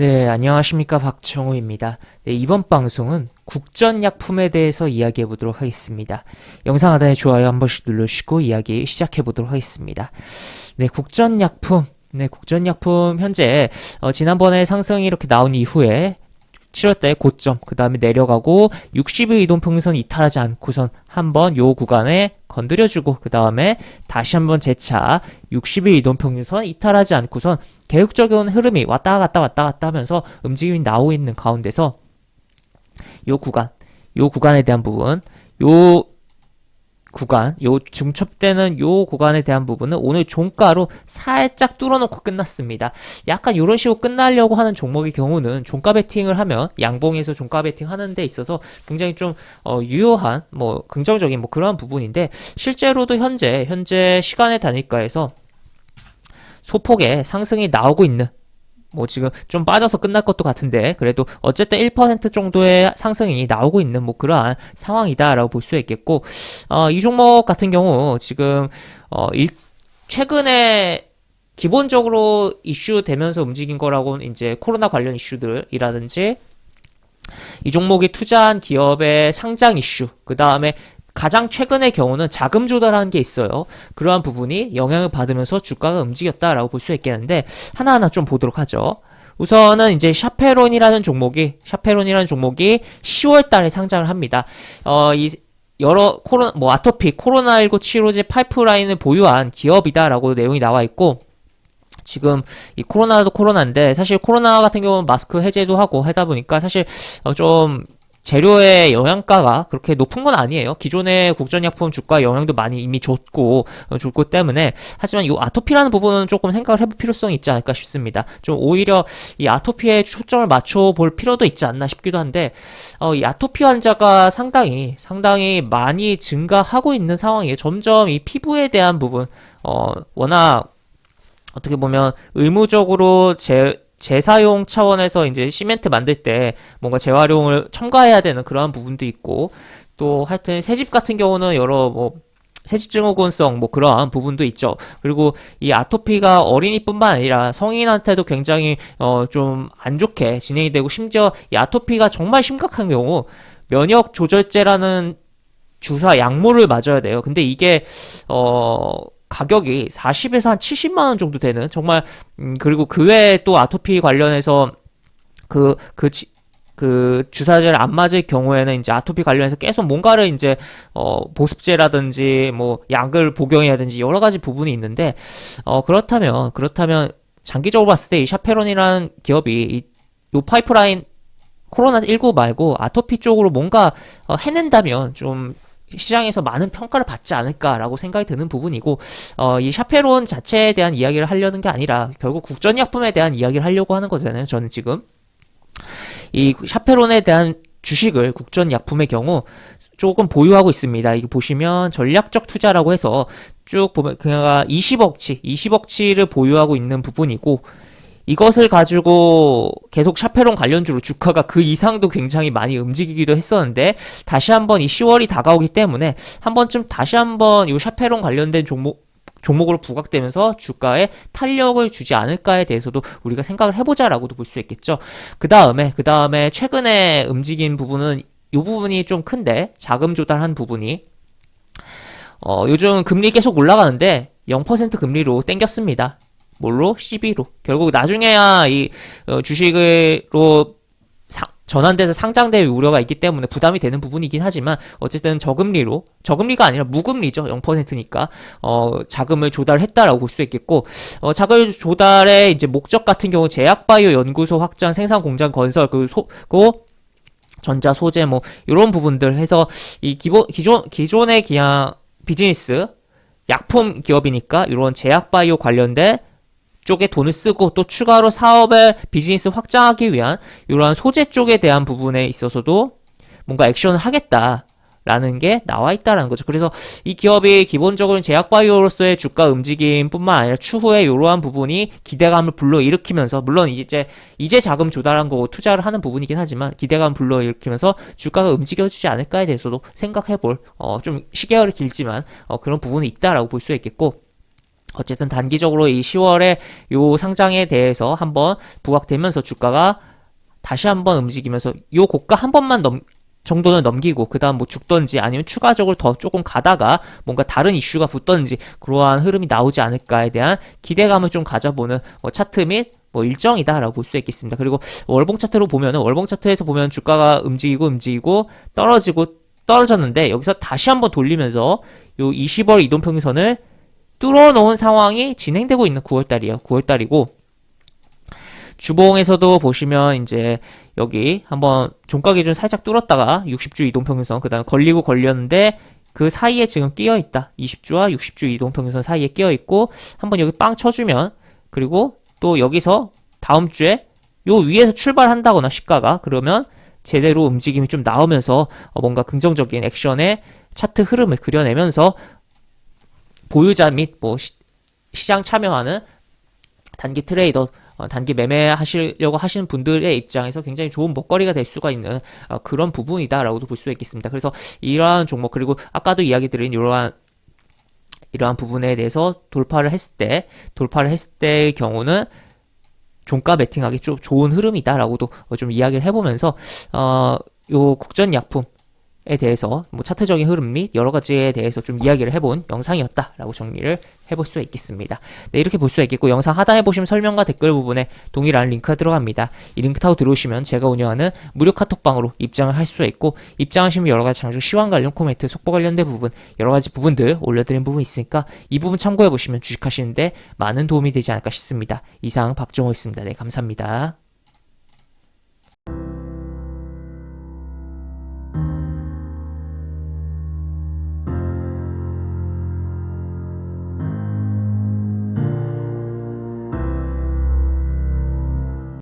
네, 안녕하십니까. 박정우입니다. 네, 이번 방송은 국전약품에 대해서 이야기해 보도록 하겠습니다. 영상 하단에 좋아요 한 번씩 눌러주시고 이야기 시작해 보도록 하겠습니다. 네, 국전약품. 네, 국전약품 현재 지난번에 상승이 이렇게 나온 이후에 7월달에 고점, 그 다음에 내려가고 60일 이동평균선 이탈하지 않고선 한번 요 구간에 건드려주고 그 다음에 다시 한번 재차 60일 이동평균선 이탈하지 않고선 계속적인 흐름이 왔다 갔다 하면서 움직임이 나오고 있는 가운데서 요 구간에 대한 부분, 요 중첩되는 요 구간에 대한 부분은 오늘 종가로 살짝 뚫어놓고 끝났습니다. 약간 이런 식으로 끝나려고 하는 종목의 경우는 종가 베팅을 하면 양봉에서 종가 베팅 하는 데 있어서 굉장히 좀 유효한 긍정적인 그러한 부분인데, 실제로도 현재 시간의 단위가에서 소폭의 상승이 나오고 있는, 지금 좀 빠져서 끝날 것도 같은데 그래도 어쨌든 1% 정도의 상승이 나오고 있는 그러한 상황이다라고 볼 수 있겠고, 이 종목 같은 경우 지금 최근에 기본적으로 이슈 되면서 움직인 거라고는 이제 코로나 관련 이슈들이라든지 이 종목이 투자한 기업의 상장 이슈, 그 다음에 가장 최근의 경우는 자금 조달하는 게 있어요. 그러한 부분이 영향을 받으면서 주가가 움직였다라고 볼 수 있겠는데, 하나하나 좀 보도록 하죠. 우선은 이제 샤페론이라는 종목이 10월 달에 상장을 합니다. 여러 아토피, 코로나19 치료제 파이프라인을 보유한 기업이다라고 내용이 나와 있고, 지금 이 코로나도 코로나인데 사실 코로나 같은 경우는 마스크 해제도 하고 하다 보니까 사실 좀 재료의 영양가가 그렇게 높은 건 아니에요. 기존의 국전약품 주가 영향도 많이 이미 줬고 때문에, 하지만 이 아토피라는 부분은 조금 생각을 해볼 필요성이 있지 않을까 싶습니다. 좀 오히려 이 아토피에 초점을 맞춰볼 필요도 있지 않나 싶기도 한데, 이 아토피 환자가 상당히 많이 증가하고 있는 상황이에요. 점점 이 피부에 대한 부분, 워낙 어떻게 보면 의무적으로 재사용 차원에서 이제 시멘트 만들 때 뭔가 재활용을 첨가해야 되는 그러한 부분도 있고, 또 하여튼 새집 같은 경우는 여러 새집 증후군성 그러한 부분도 있죠. 그리고 이 아토피가 어린이뿐만 아니라 성인한테도 굉장히 좀 안 좋게 진행이 되고, 심지어 이 아토피가 정말 심각한 경우 면역 조절제라는 주사 약물을 맞아야 돼요. 근데 이게 가격이 40에서 한 70만원 정도 되는, 정말 그리고 그 외에 또 아토피 관련해서 그 주사제를 안 맞을 경우에는 이제 아토피 관련해서 계속 뭔가를 이제 보습제라든지 약을 복용해야든지 여러 가지 부분이 있는데, 그렇다면 장기적으로 봤을 때 이 샤페론이라는 기업이 요 파이프라인 코로나19 말고 아토피 쪽으로 뭔가 해낸다면 좀 시장에서 많은 평가를 받지 않을까라고 생각이 드는 부분이고, 이 샤페론 자체에 대한 이야기를 하려는 게 아니라 결국 국전약품에 대한 이야기를 하려고 하는 거잖아요. 저는 지금 이 샤페론에 대한 주식을 국전약품의 경우 조금 보유하고 있습니다. 이거 보시면 전략적 투자라고 해서 쭉 보면 그냥 20억치를 보유하고 있는 부분이고, 이것을 가지고 계속 샤페론 관련주로 주가가 그 이상도 굉장히 많이 움직이기도 했었는데, 다시 한번 이 10월이 다가오기 때문에 한 번쯤 다시 한번 이 샤페론 관련된 종목으로 부각되면서 주가에 탄력을 주지 않을까에 대해서도 우리가 생각을 해보자라고도 볼 수 있겠죠. 그 다음에 최근에 움직인 부분은 이 부분이 좀 큰데, 자금 조달한 부분이 요즘 금리 계속 올라가는데 0% 금리로 땡겼습니다. 뭘로? CB로. 결국 나중에야 이 주식으로 전환돼서 상장될 우려가 있기 때문에 부담이 되는 부분이긴 하지만, 어쨌든 저금리가 아니라 무금리죠. 0%니까 자금을 조달했다라고 볼 수 있겠고, 자금 조달의 이제 목적 같은 경우 제약바이오 연구소 확장, 생산 공장 건설, 전자 소재 이런 부분들 해서 이 기존의 그냥 비즈니스 약품 기업이니까 이런 제약바이오 관련된 쪽에 돈을 쓰고, 또 추가로 사업의 비즈니스 확장하기 위한 이러한 소재 쪽에 대한 부분에 있어서도 뭔가 액션을 하겠다라는 게 나와 있다라는 거죠. 그래서 이 기업이 기본적으로 제약바이오로서의 주가 움직임뿐만 아니라 추후에 이러한 부분이 기대감을 불러일으키면서, 물론 이제 자금 조달한 거고 투자를 하는 부분이긴 하지만 기대감을 불러일으키면서 주가가 움직여주지 않을까에 대해서도 생각해볼 좀 시계열이 길지만 그런 부분이 있다라고 볼 수 있겠고, 어쨌든 단기적으로 이 10월에 요 상장에 대해서 한번 부각되면서 주가가 다시 한번 움직이면서 요 고가 한 번만 정도는 넘기고 그 다음 뭐 죽던지 아니면 추가적으로 더 조금 가다가 뭔가 다른 이슈가 붙던지 그러한 흐름이 나오지 않을까에 대한 기대감을 좀 가져보는 차트 및 뭐 일정이다라고 볼 수 있겠습니다. 그리고 월봉 차트로 보면은 월봉 차트에서 보면 주가가 움직이고 떨어졌는데 여기서 다시 한번 돌리면서 요 20월 이동평균선을 뚫어놓은 상황이 진행되고 있는 9월달이에요. 9월달이고 주봉에서도 보시면 이제 여기 한번 종가 기준 살짝 뚫었다가 60주 이동평균선 그 다음에 걸렸는데 그 사이에 지금 끼어있다. 20주와 60주 이동평균선 사이에 끼어있고 한번 여기 빵 쳐주면 그리고 또 여기서 다음 주에 요 위에서 출발한다거나 시가가 그러면 제대로 움직임이 좀 나오면서 뭔가 긍정적인 액션의 차트 흐름을 그려내면서 보유자 및 뭐 시장 참여하는 단기 트레이더 단기 매매하시려고 하시는 분들의 입장에서 굉장히 좋은 먹거리가 될 수가 있는 그런 부분이다라고도 볼 수 있겠습니다. 그래서 이러한 종목 그리고 아까도 이야기 드린 이러한 부분에 대해서 돌파를 했을 때의 경우는 종가 매팅하기 좀 좋은 흐름이다라고도 좀 이야기를 해보면서 요 국전약품에 대해서 뭐 차트적인 흐름 및 여러 가지에 대해서 좀 이야기를 해본 영상이었다라고 정리를 해볼 수 있겠습니다. 네, 이렇게 볼 수 있겠고 영상 하단에 보시면 설명과 댓글 부분에 동일한 링크가 들어갑니다. 이 링크 타고 들어오시면 제가 운영하는 무료 카톡방으로 입장을 할 수 있고 입장하시면 여러 가지 장중 시황 관련 코멘트, 속보 관련된 부분 여러 가지 부분들 올려드린 부분 있으니까 이 부분 참고해 보시면 주식하시는데 많은 도움이 되지 않을까 싶습니다. 이상 박종호였습니다. 네, 감사합니다.